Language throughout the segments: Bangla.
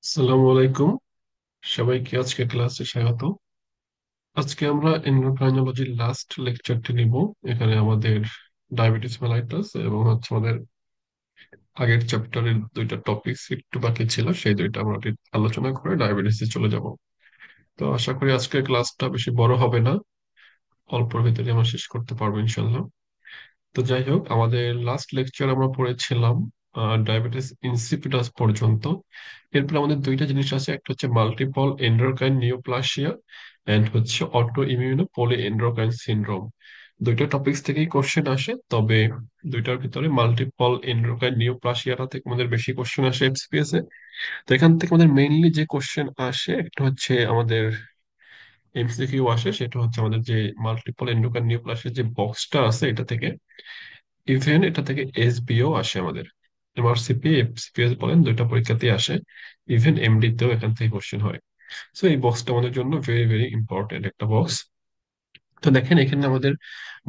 আসসালামু আলাইকুম। সবাইকে আজকে ক্লাসে স্বাগত। আজকে আমরা এন্ডোক্রাইনোলজির লাস্ট লেকচারটি নিব। এখানে আমাদের ডায়াবেটিস মেলাইটাস এবং হচ্ছে আমাদের আগের চ্যাপ্টারের দুইটা টপিকস একটু বাকি ছিল, সেই দুইটা আমরা আলোচনা করে ডায়াবেটিসে চলে যাব। তো আশা করি আজকের ক্লাসটা বেশি বড় হবে না, অল্পের ভিতরে আমরা শেষ করতে পারবো ইনশাল্লাহ। তো যাই হোক, আমাদের লাস্ট লেকচার আমরা পড়েছিলাম ডায়াবেটিস ইনসিপিটাস পর্যন্ত। এরপর আমাদের দুইটা জিনিস আছে, একটা হচ্ছে মাল্টিপল এন্ডোক্রাইন নিওপ্লাসিয়া এন্ড হচ্ছে অটো ইমিউনো পলি এন্ডোক্রাইন সিনড্রোম। দুইটা টপিকস থেকেই কোশ্চেন আসে, তবে দুইটার ভিতরে মাল্টিপল এন্ডোক্রাইন নিওপ্লাসিয়াটা থেকে আমাদের বেশি কোশ্চেন আসে এমসিকিউস এ। তো এখান থেকে আমাদের মেইনলি যে কোশ্চেন আসে একটা হচ্ছে আমাদের এমসিকিউ আসে, সেটা হচ্ছে আমাদের যে মাল্টিপল এন্ডোক্রাইন নিওপ্লাসিয়ার যে বক্সটা আছে এটা থেকে। ইভেন এটা থেকে এসবিও আসে আমাদের, এমআরসিপি এফসিপিএস বলেন, দুইটা পরীক্ষাতেই আসে। ইভেন এমডি তেও এখান থেকে কোশ্চেন হয়। সো এই বক্সটা আমাদের জন্য ভেরি ভেরি ইম্পর্টেন্ট একটা বক্স। তো দেখেন এখানে আমাদের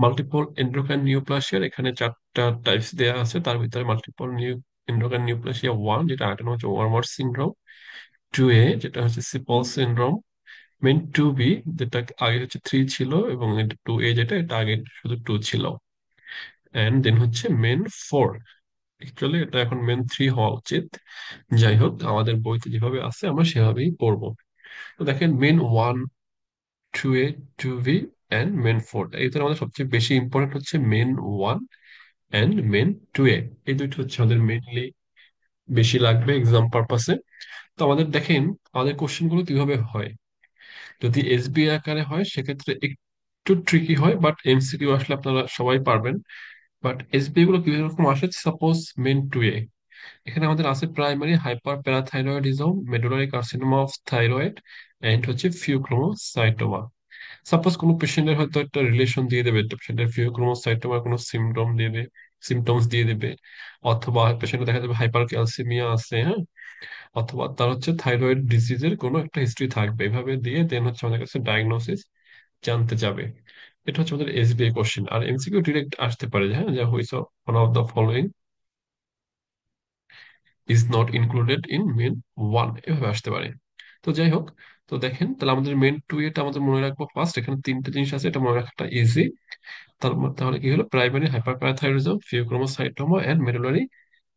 মাল্টিপল এন্ডোক্রাইন নিউপ্লাসিয়ার এখানে চারটা টাইপস দেয়া আছে। তার ভিতরে মাল্টিপল এন্ডোক্রাইন নিউপ্লাসিয়া ওয়ান, যেটা আগের নাম হচ্ছে ওয়ার্মার সিনড্রোম। টু এ, যেটা হচ্ছে সিপল সিনড্রোম। মেন টু বি, যেটা আগে হচ্ছে থ্রি ছিল, এবং টু এ যেটা, এটা আগে শুধু টু ছিল। এন্ড দেন হচ্ছে মেন ফোর। অ্যাকচুয়ালি এটা এখন মেন থ্রি হওয়া উচিত। যাই হোক, আমাদের বইতে যেভাবে আছে আমরা সেভাবেই পড়বো। তো দেখেন MEN one, two A, two B and MEN four, এই ভিতরে আমাদের সবচেয়ে বেশি ইম্পর্টেন্ট হচ্ছে MEN one and MEN two A. এই দুইটা হচ্ছে আমাদের মেনলি বেশি লাগবে এক্সাম পারপাসে। তো আমাদের দেখেন আমাদের কোশ্চেন গুলো কিভাবে হয়। যদি এসবি আকারে হয় সেক্ষেত্রে একটু ট্রিকি হয়, বাট এমসিকিউ আসলে আপনারা সবাই পারবেন। বাট এসবি গুলো কিরকম আসে, সাপোজ মেন টু এ, এখানে আমাদের আছে primary hyperparathyroidism, medullary carcinoma of thyroid and হচ্ছে ফিউক্রোমোসাইটোমা। সাপোজ কোনো পেশেন্টের হয়তো একটা রিলেশন দিয়ে দেবে, একটা পেশেন্টের ফিউক্রোমোসাইটোমার কোনো সিমটম দিয়ে দেবে, সিমটমস দিয়ে দেবে। অথবা পেশেন্টের দেখা যাবে হাইপার ক্যালসিমিয়া আছে, হ্যাঁ, অথবা তার হচ্ছে থাইরয়েড ডিজিজের কোনো একটা হিস্ট্রি থাকবে। এভাবে দিয়ে দেন হচ্ছে আমাদের কাছে ডায়াগনোসিস জানতে যাবে। এটা হচ্ছে আমাদের এসবিআই কোশ্চেন। আর এমসিকিউ ডিরেক্ট আসতে পারে, হ্যাঁ, যা হইছে one of the following is not included in MEN one, এভাবে আসতে পারে। তো যাই হোক, তো দেখেন তাহলে আমাদের মেন টু এটা আমাদের মনে রাখবো ফার্স্ট। এখানে তিনটা জিনিস আছে, এটা মনে রাখাটা ইজি। তাহলে কি হলো, primary hyperparathyroidism, phaeochromocytoma and medullary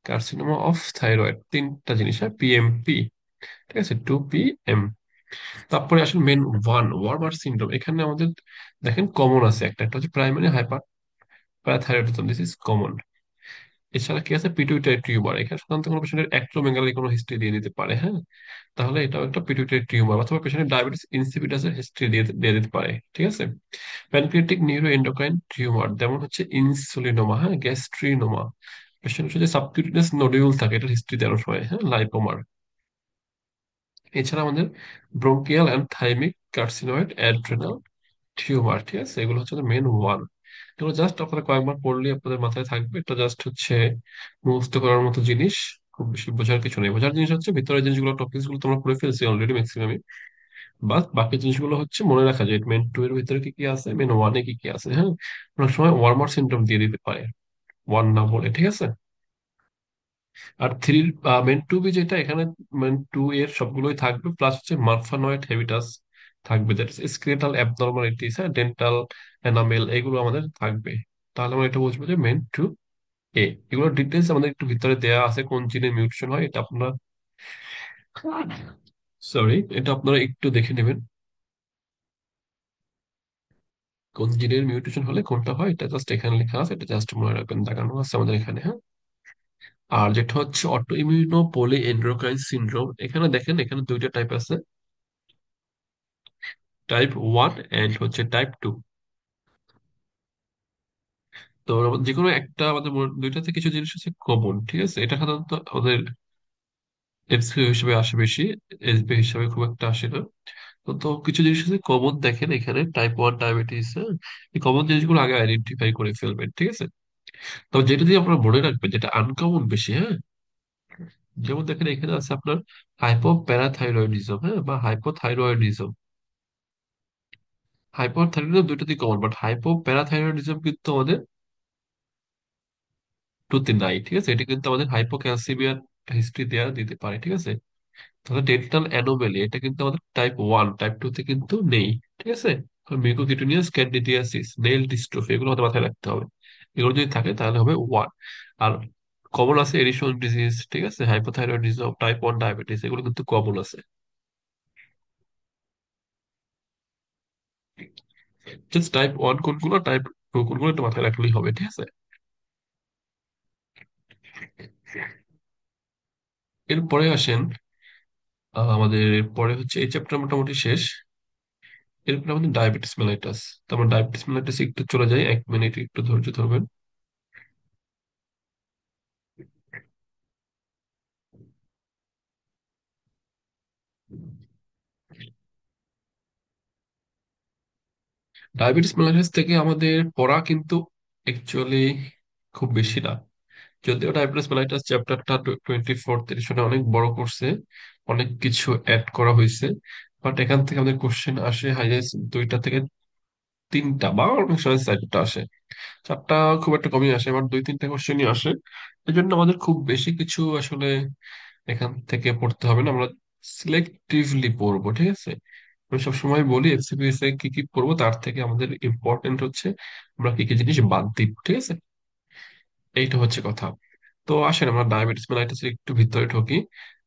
carcinoma of thyroid, তিনটা জিনিস, হ্যাঁ, পিএমপি। ঠিক আছে, টু পি এম। তারপরে আসলে মেন ওয়ান, ওয়ার্মার সিনড্রোম। এখানে আমাদের দেখেন কমন আছে একটা, একটা হচ্ছে primary hyper parathyroidism, this is common. এছাড়া কি আছে, পিটুইটারি টিউমার। এখানে সাধারণত কোনো পেশেন্টের অ্যাক্রোমেগালি কোনো হিস্ট্রি দিয়ে দিতে পারে, হ্যাঁ, তাহলে এটাও একটা পিটুইটারি টিউমার। অথবা পেশেন্টের ডায়াবেটিস ইনসিপিটাসের হিস্ট্রি দিয়ে দিয়ে দিতে পারে। ঠিক আছে, প্যানক্রিয়াটিক নিউরো এন্ডোক্রাইন টিউমার যেমন হচ্ছে ইনসুলিনোমা, হ্যাঁ, গ্যাস্ট্রিনোমা। পেশেন্ট হচ্ছে যে সাবকিউটেনিয়াস নোডিউল থাকে, এটার হিস্ট্রি দেওয়ার সময়, হ্যাঁ, লাইপোমার। এছাড়া আমাদের bronchial and thymic carcinoid adrenal tumour. ঠিক আছে, এগুলো হচ্ছে মেন ওয়ান। এগুলো জাস্ট আপনারা কয়েকবার পড়লে আপনাদের মাথায় থাকবে। এটা জাস্ট হচ্ছে মুখস্থ করার মতো জিনিস, খুব বেশি বোঝার কিছু নেই। বোঝার জিনিস হচ্ছে ভিতরের জিনিসগুলো, টপিকস গুলো তোমরা পড়ে ফেলছি অলরেডি ম্যাক্সিমামই। বাট বাকি জিনিসগুলো হচ্ছে মনে রাখা যায়, মেন টু এর ভিতরে কি কি আছে, মেন ওয়ানে কি কি আছে, হ্যাঁ। অনেক সময় ওয়ার্মার সিনড্রোম দিয়ে দিতে পারে ওয়ান না বলে। ঠিক আছে, আর থ্রির মেন টু বি যেটা, এখানে মেন টু এর সবগুলোই থাকবে, প্লাস হচ্ছে মারফানয়েড হেভিটাস থাকবে, দ্যাট স্কেলেটাল অ্যাবনরমালিটিস, হ্যাঁ, ডেন্টাল এনামেল, এগুলো আমাদের থাকবে। তাহলে আমরা এটা বুঝবো যে মেন টু এ। এগুলো ডিটেলস আমাদের একটু ভিতরে দেয়া আছে, কোন জিনের মিউটেশন হয় এটা আপনারা, সরি, এটা আপনারা একটু দেখে নেবেন। কোন জিনের মিউটেশন হলে কোনটা হয় এটা জাস্ট এখানে লেখা আছে, এটা জাস্ট মনে রাখবেন, দেখানো আছে আমাদের এখানে, হ্যাঁ। আর যেটা হচ্ছে অটো ইমিউনো পলি এন্ডোক্রাইন সিনড্রোম, এখানে দেখেন এখানে দুইটা টাইপ আছে, টাইপ ওয়ান এন্ড হচ্ছে টাইপ টু। তো যে কোনো একটা আমাদের দুইটাতে কিছু জিনিস আছে কমন। ঠিক আছে, এটা সাধারণত আমাদের এমসিকিউ হিসেবে আসে বেশি, এসবি হিসেবে খুব একটা আসে না। তো তো কিছু জিনিস আছে কমন, দেখেন এখানে টাইপ ওয়ান ডায়াবেটিস, হ্যাঁ, এই কমন জিনিসগুলো আগে আইডেন্টিফাই করে ফেলবেন। ঠিক আছে, তো যেটা দিয়ে আপনারা মনে রাখবেন যেটা আনকমন বেশি, হ্যাঁ, যেমন দেখেন এখানে আছে আপনার হাইপোপ্যারাথাইরয়েডিজম, হ্যাঁ, বা হাইপোথাইরয়েডিজম। হাইপোথাইরয়েডিজম দুইটাতেই কমন, বাট হাইপোপ্যারাথাইরয়েডিজম কিন্তু আমাদের টুতে নাই। ঠিক আছে, এটা কিন্তু আমাদের হাইপোক্যালসিমিয়ার হিস্ট্রি দেওয়া দিতে পারে। ঠিক আছে, তাহলে ডেন্টাল অ্যানোমালি এটা কিন্তু আমাদের টাইপ 1, টাইপ 2 তে কিন্তু নেই। ঠিক আছে, মিউকোকিউটেনিয়াস ক্যান্ডিডিয়াসিস, নেইল ডিস্ট্রফি, এগুলো আমাদের মাথায় রাখতে হবে। এগুলো যদি থাকে তাহলে হবে 1। আর কমন আছে এডিশন ডিজিজ, ঠিক আছে, হাইপোথাইরয়েডিজম, টাইপ 1 ডায়াবেটিস, এগুলো কিন্তু কমন আছে। জাস্ট টাইপ 1 কোনগুলো, টাইপ 2 কোনগুলো একটু মাথায় রাখলেই হবে, ঠিক আছে। এরপরে আসেন, আমাদের পরে হচ্ছে এই চ্যাপ্টার মোটামুটি শেষ। এরপরে আমাদের ডায়াবেটিস মেলাইটাস। তারপর ডায়াবেটিস মেলাইটাস একটু চলে যায়, 1 মিনিট একটু ধৈর্য ধরবেন। ডায়াবেটিস মেলাইটাস থেকে আমাদের পড়া কিন্তু অ্যাকচুয়ালি খুব বেশি না। যদিও ডায়াবেটিস মেলাইটাস চ্যাপ্টারটা 24-30 অনেক বড় করছে, অনেক কিছু অ্যাড করা হয়েছে, বাট এখান থেকে আমাদের কোশ্চেন আসে হাইয়েস্ট 2টা থেকে 3টা, বা অনেক সময় 4টা আসে। 4টা খুব একটা কমই আসে, আবার 2-3টা কোশ্চেনই আসে। এই জন্য আমাদের খুব বেশি কিছু আসলে এখান থেকে পড়তে হবে না, আমরা সিলেক্টিভলি পড়বো, ঠিক আছে। আমি সবসময় বলি এফসিপিএস এ কি কি পড়বো, তার থেকে আমাদের ইম্পর্টেন্ট হচ্ছে আমরা কি কি জিনিস বাদ দিব, ঠিক আছে। এইটা হচ্ছে কথা। তো আসেন আমরা ডায়াবেটিস মেলাইটিস একটু ভিতরে ঢুকি।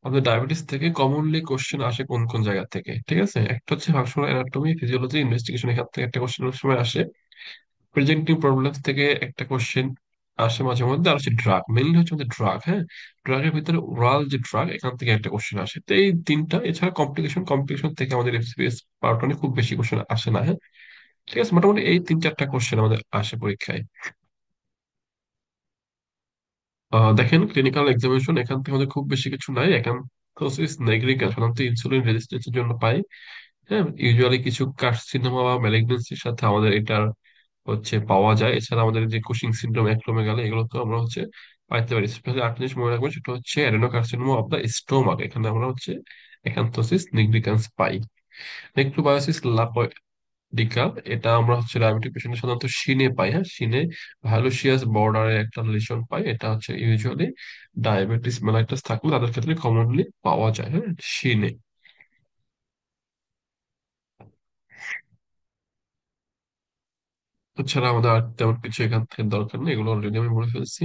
আমাদের ডায়াবেটিস থেকে কমনলি কোশ্চেন আসে কোন কোন জায়গা থেকে, ঠিক আছে। একটা হচ্ছে ফাংশনাল অ্যানাটমি, ফিজিওলজি, ইনভেস্টিগেশন, এখান থেকে একটা কোশ্চেন সময় আসে। প্রেজেন্টিং প্রবলেমস থেকে একটা কোশ্চেন আসে মাঝে মধ্যে। আর হচ্ছে ড্রাগ, মেইনলি হচ্ছে আমাদের ড্রাগ, হ্যাঁ। ড্রাগের ভিতরে ওরাল যে ড্রাগ, এখান থেকে একটা কোশ্চেন আসে। তো এই 3টা, এছাড়া কমপ্লিকেশন থেকে আমাদের এফসিপিএস পার্টনে খুব বেশি কোশ্চেন আসে না, হ্যাঁ। ঠিক আছে, মোটামুটি এই 3-4টা কোশ্চেন আমাদের আসে পরীক্ষায়। দেখেন ক্লিনিক্যাল এক্সামিনেশন এখান থেকে আমাদের খুব বেশি কিছু নাই। এখানথোসিস নেগ্রিকা সাধারণত ইনসুলিন রেজিস্ট্যান্সের জন্য পাই। হ্যাঁ, ইউজুয়ালি কিছু কার্সিনোমা বা ম্যালিগনেন্সির সাথে আমাদের এটার হচ্ছে পাওয়া যায়। এছাড়া আমাদের যে কুশিং সিনড্রোম, অ্যাক্রোমেগালি, এগুলো তো আমরা হচ্ছে পাইতে পারি। স্পেশালি আরেকটা জিনিস মনে রাখবো, সেটা হচ্ছে অ্যাডেনোকার্সিনোমা অফ দ্য স্টোমাক, এখানে আমরা হচ্ছে এখানথোসিস নিগ্রিকান্স পাই। নেক্রোবায়োসিস লাপয়ডিকা, এটা আমরা হচ্ছে ডায়াবেটিক পেশেন্টের সাধারণত শিনে পাই, হ্যাঁ, শিনে ভায়োলেসিয়াস বর্ডারে একটা লিশন পাই। এটা হচ্ছে ইউজুয়ালি ডায়াবেটিস মেলাইটাস থাকলে তাদের ক্ষেত্রে কমনলি পাওয়া যায়, হ্যাঁ, শিনে। এছাড়া আমাদের আর তেমন কিছু এখান থেকে দরকার নেই, এগুলো অলরেডি আমি বলে ফেলছি।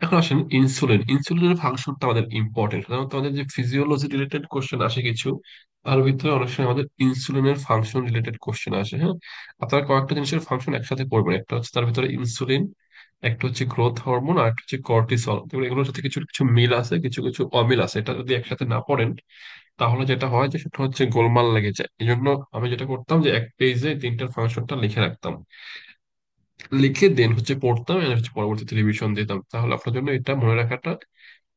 এখন আসেন ইনসুলিন। ইনসুলিনের ফাংশনটা আমাদের ইম্পর্টেন্ট। সাধারণত আমাদের যে ফিজিওলজি রিলেটেড কোশ্চেন আসে কিছু, তার ভিতরে অনেক সময় আমাদের ইনসুলিনের ফাংশন রিলেটেড কোশ্চেন আসে, হ্যাঁ। আপনারা কয়েকটা জিনিসের ফাংশন একসাথে পড়বেন, একটা হচ্ছে তার ভিতরে ইনসুলিন, একটা হচ্ছে গ্রোথ হরমোন, আর একটা হচ্ছে কর্টিসল। এগুলোর সাথে কিছু কিছু মিল আছে, কিছু কিছু অমিল আছে। এটা যদি একসাথে না পড়েন তাহলে যেটা হয় যে সেটা হচ্ছে গোলমাল লেগে যায়। এই জন্য আমি যেটা করতাম যে এক পেজে 3টার ফাংশনটা লিখে রাখতাম, লিখে দেন হচ্ছে পড়তাম, আর হচ্ছে পরবর্তীতে রিভিশন দিতাম। তাহলে আপনার জন্য এটা মনে রাখাটা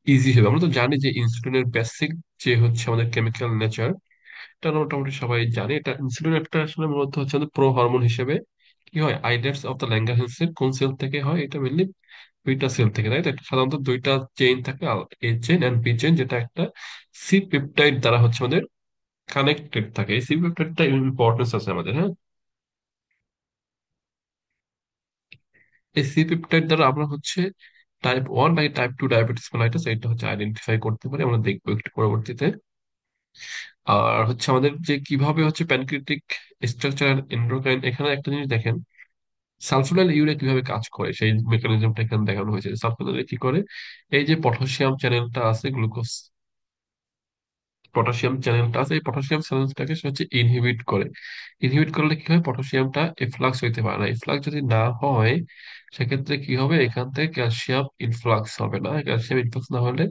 ইজি হবে। আমরা তো জানি যে ইনসুলিনের বেসিক যে হচ্ছে আমাদের কেমিক্যাল নেচার, এটা আমরা মোটামুটি সবাই জানি। এটা ইনসুলিন একটা আসলে মূলত হচ্ছে আমাদের প্রো হরমোন হিসেবে কি হয়, আইলেটস অফ দ্য ল্যাঙ্গারহ্যান্সের কোন সেল থেকে হয়, এটা মেনলি বিটা সেল থেকে, তাই তো। এটা সাধারণত 2টা চেইন থাকে, A chain and B chain, যেটা একটা সি পেপটাইড দ্বারা হচ্ছে আমাদের কানেক্টেড থাকে। এই সি পেপটাইডটা ইম্পর্টেন্স আছে আমাদের, হ্যাঁ। এই সি পেপটাইড দ্বারা আমরা হচ্ছে টাইপ 1 বা টাইপ 2 ডায়াবেটিস মেলাইটাস এটা হচ্ছে আইডেন্টিফাই করতে পারি, আমরা দেখবো একটু পরবর্তীতে। আর হচ্ছে আমাদের যে কিভাবে হচ্ছে প্যানক্রিয়াটিক স্ট্রাকচার এন্ডোক্রাইন, এখানে একটা জিনিস দেখেন, সালফোনাইল ইউরিয়া কিভাবে কাজ করে সেই মেকানিজমটা এখানে দেখানো হয়েছে। সালফোনাইল কি করে, এই যে পটাশিয়াম চ্যানেলটা আছে, গ্লুকোজ পটাশিয়াম চ্যানেলটা আছে, এই পটাশিয়াম চ্যানেলটাকে সে হচ্ছে ইনহিবিট করে। ইনহিবিট করলে কি হয়, পটাশিয়ামটা এফ্লাক্স হইতে পারে না। এফ্লাক্স যদি না হয় সেক্ষেত্রে কি হবে, এখান থেকে ক্যালসিয়াম ইনফ্লাক্স হবে না। ক্যালসিয়াম ইনফ্লাক্স না হলে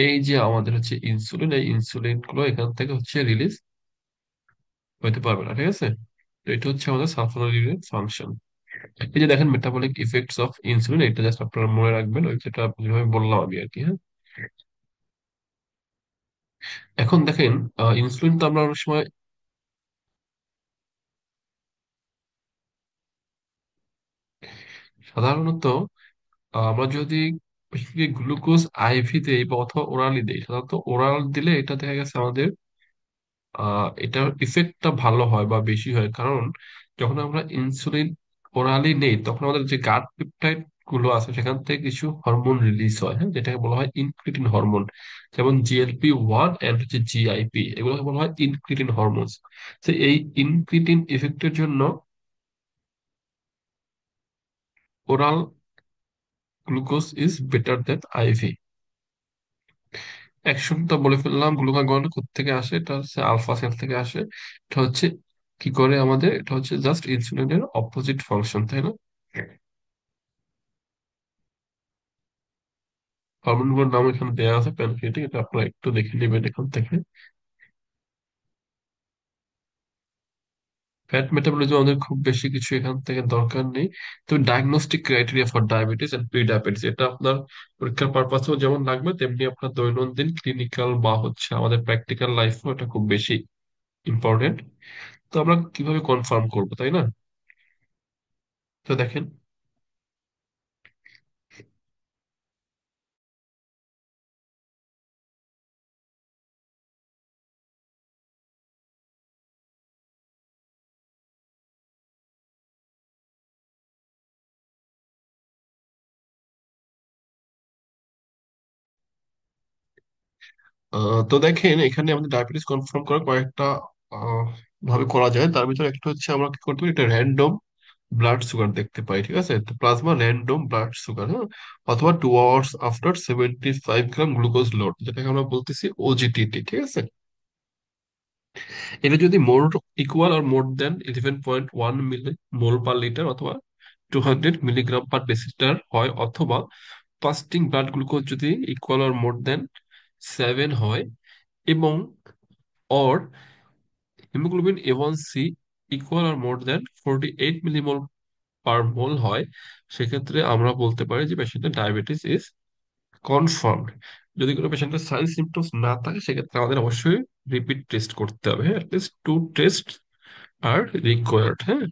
এই যে আমাদের হচ্ছে ইনসুলিন, এই ইনসুলিন গুলো এখান থেকে হচ্ছে রিলিজ হইতে পারবে না, ঠিক আছে। তো এটা হচ্ছে আমাদের সালফোনাইলের ফাংশন। এই যে দেখেন মেটাবলিক ইফেক্টস অফ ইনসুলিন, এটা জাস্ট আপনারা মনে রাখবেন, ওই যেটা যেভাবে বললাম আমি আর কি, হ্যাঁ। এখন দেখেন, ইনসুলিন তো আমরা অনেক সময় সাধারণত আমরা যদি গ্লুকোজ আইভি দেই বা অথবা ওরালি দেই, সাধারণত ওরাল দিলে এটা দেখা গেছে আমাদের এটার ইফেক্টটা ভালো হয় বা বেশি হয়। কারণ যখন আমরা ইনসুলিন ওরালি নেই তখন আমাদের যে গাট গুলো আছে সেখান থেকে কিছু হরমোন রিলিজ হয়, হ্যাঁ, যেটাকে বলা হয় ইনক্রিটিন হরমোন। যেমন GLP-1 এন্ড হচ্ছে GIP, এগুলোকে বলা হয় ইনক্রিটিন হরমোনস। তো এই ইনক্রিটিন ইফেক্টের জন্য oral glucose is better then IV। অ্যাকশনটা বলে ফেললাম। গ্লুকাগন থেকে আসে? এটা হচ্ছে আলফা সেল থেকে আসে। এটা হচ্ছে কি করে আমাদের, এটা হচ্ছে জাস্ট ইনসুলিনের অপোজিট ফাংশন, তাই না? হরমোনগুলোর নাম এখানে দেওয়া আছে প্যানক্রিয়াটিক, এটা আপনারা একটু দেখে নেবেন এখান থেকে। ফ্যাট মেটাবলিজম আমাদের খুব বেশি কিছু এখান থেকে দরকার নেই। তো diagnostic criteria for diabetes and pre diabetes, এটা আপনার পরীক্ষার পারপাসেও যেমন লাগবে, তেমনি আপনার দৈনন্দিন ক্লিনিক্যাল বা হচ্ছে আমাদের প্র্যাকটিক্যাল লাইফেও এটা খুব বেশি ইম্পর্টেন্ট। তো আমরা কিভাবে কনফার্ম করবো, তাই না? তো দেখেন, তো দেখেন এখানে আমাদের ডায়াবেটিস কনফার্ম করার কয়েকটা আহ, ভাবে করা যায়। তার ভিতরে একটা হচ্ছে আমরা কি করতে পারি, একটা র্যান্ডম ব্লাড সুগার দেখতে পাই, ঠিক আছে? তো প্লাজমা র্যান্ডম ব্লাড সুগার, হ্যাঁ, অথবা 2 আওয়ার্স আফটার 75 গ্রাম গ্লুকোজ লোড, যেটাকে আমরা বলতেছি OGTT, ঠিক আছে? এটা যদি মোর equal or more then 11.1 milli mole per litre অথবা 200 মিলিগ্রাম পার ডেসিলিটার হয়, অথবা ফাস্টিং ব্লাড গ্লুকোজ যদি ইকুয়াল আর মোর দেন 7 হয়, এবং or haemoglobin A1C equal or more than 48 millimole per mole হয়, সেক্ষেত্রে আমরা বলতে পারি যে পেশেন্টের ডায়াবেটিস ইজ কনফার্মড। যদি কোনো পেশেন্টের সাইন সিমটমস না থাকে, সেক্ষেত্রে আমাদের অবশ্যই রিপিট টেস্ট করতে হবে, হ্যাঁ, অ্যাটলিস্ট 2 টেস্ট আর রিকোয়ার্ড, হ্যাঁ।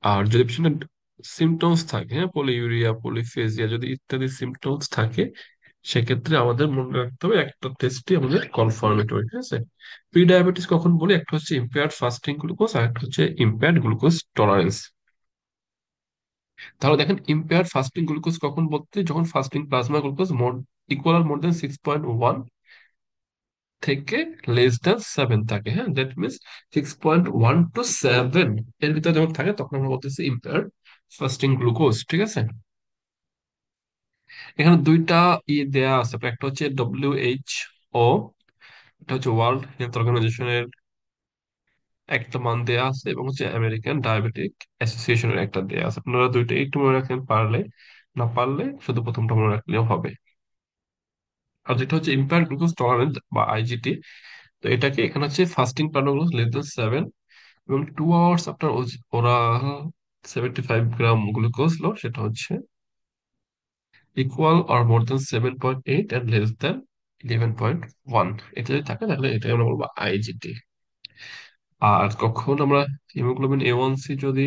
আর যদি পেশেন্টের সিমটমস থাকে, হ্যাঁ, পলিইউরিয়া, পলিফেজিয়া যদি ইত্যাদি সিমটমস থাকে, সেক্ষেত্রে আমাদের মনে রাখতে হবে একটা টেস্টই আমাদের কনফার্মেটরি, ঠিক আছে? প্রি ডায়াবেটিস কখন বলি, একটা হচ্ছে ইম্পেয়ার্ড ফাস্টিং গ্লুকোজ আর একটা হচ্ছে ইম্পেয়ার্ড গ্লুকোজ টলারেন্স। তাহলে দেখেন, ইম্পেয়ার্ড ফাস্টিং গ্লুকোজ কখন বলতে, যখন fasting plasma glucose more equal more than 6.1 থেকে লেস দেন 7 থাকে, হ্যাঁ, দ্যাট মিনস 6.1 to 7 এর ভিতরে যখন থাকে, তখন আমরা বলতেছি ইম্পেয়ার্ড ফাস্টিং গ্লুকোজ, ঠিক আছে? এখানে দুইটা দেয়া আছে, একটা হচ্ছে WHO, এটা হচ্ছে ওয়ার্ল্ড হেলথ অর্গানাইজেশনের একটা মান দেয়া আছে, এবং হচ্ছে আমেরিকান ডায়াবেটিক অ্যাসোসিয়েশনের একটা দেয়া আছে। আপনারা দুইটা একটু মনে রাখেন পারলে, না পারলে শুধু প্রথমটা মনে রাখলেও হবে। আর যেটা হচ্ছে ইম্পেয়ার্ড গ্লুকোজ টলারেন্স বা IGT, তো এটাকে এখানে হচ্ছে fasting plasma glucose less than 7, এবং 2 আওয়ার্স আফটার ওরা 75 গ্রাম গ্লুকোজ লো, সেটা হচ্ছে equal or more than 7.8 and less than 11.1। এটা যদি থাকে তাহলে এটাই আমরা বলবো IGT। আর কখন আমরা হিমোগ্লোবিন A1C যদি